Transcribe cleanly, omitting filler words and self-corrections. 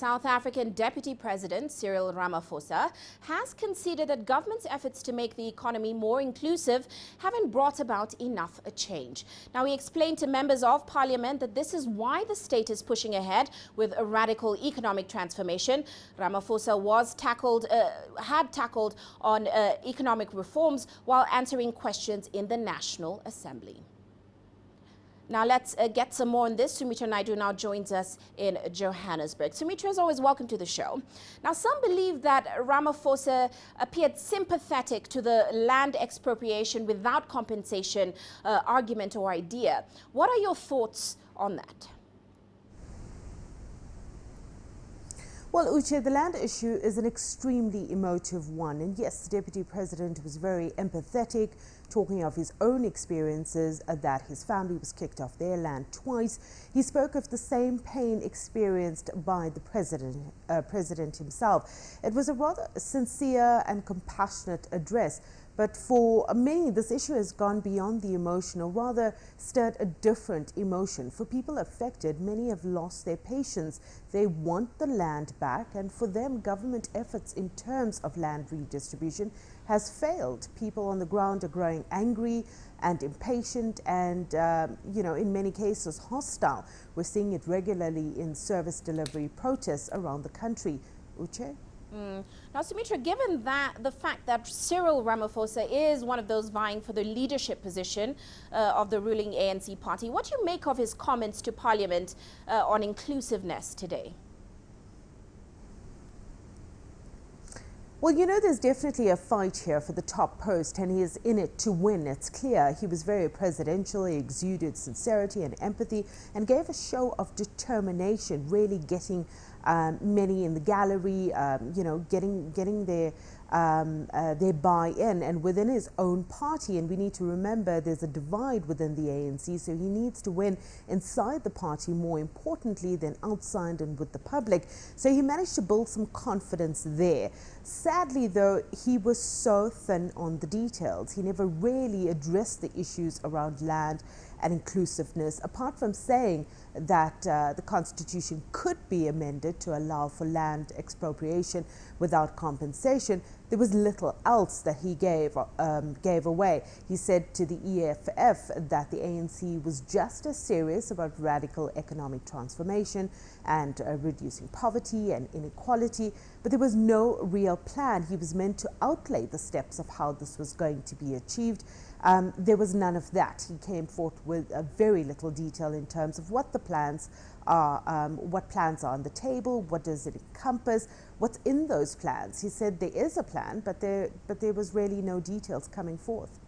South African Deputy President Cyril Ramaphosa has conceded that government's efforts to make the economy more inclusive haven't brought about enough change. Now, he explained to members of parliament that this is why the state is pushing ahead with a radical economic transformation. Ramaphosa had tackled on economic reforms while answering questions in the National Assembly. Now let's get some more on this. Sumitra Naidu now joins us in Johannesburg. Sumitra, as always, welcome to the show. Now, some believe that Ramaphosa appeared sympathetic to the land expropriation without compensation argument or idea. What are your thoughts on that? Well, Uche, the land issue is an extremely emotive one. And yes, the Deputy President was very empathetic, talking of his own experiences, that his family was kicked off their land twice. He spoke of the same pain experienced by the president himself. It was a rather sincere and compassionate address. But for many, this issue has gone beyond the emotional, rather stirred a different emotion. For people affected, many have lost their patience. They want the land back, and for them, government efforts in terms of land redistribution has failed. People on the ground are growing angry and impatient and, in many cases hostile. We're seeing it regularly in service delivery protests around the country. Uche? Now, Sumitra, given that the fact that Cyril Ramaphosa is one of those vying for the leadership position of the ruling ANC party, what do you make of his comments to Parliament on inclusiveness today? Well, there's definitely a fight here for the top post, and he is in it to win. It's clear he was very presidential. He exuded sincerity and empathy and gave a show of determination, really getting many in the gallery, getting their buy-in and within his own party. And we need to remember there's a divide within the ANC, so he needs to win inside the party more importantly than outside and with the public. So he managed to build some confidence there. Sadly, though, he was so thin on the details. He never really addressed the issues around land and inclusiveness, apart from saying that the Constitution could be amended to allow for land expropriation without compensation. There was little else that he gave away. He said to the EFF that the ANC was just as serious about radical economic transformation and reducing poverty and inequality, but there was no real plan. He was meant to outlay the steps of how this was going to be achieved. There was none of that. He came forth with very little detail in terms of what the plans are, what plans are on the table, what does it encompass, what's in those plans. He said there is a plan, but there was really no details coming forth.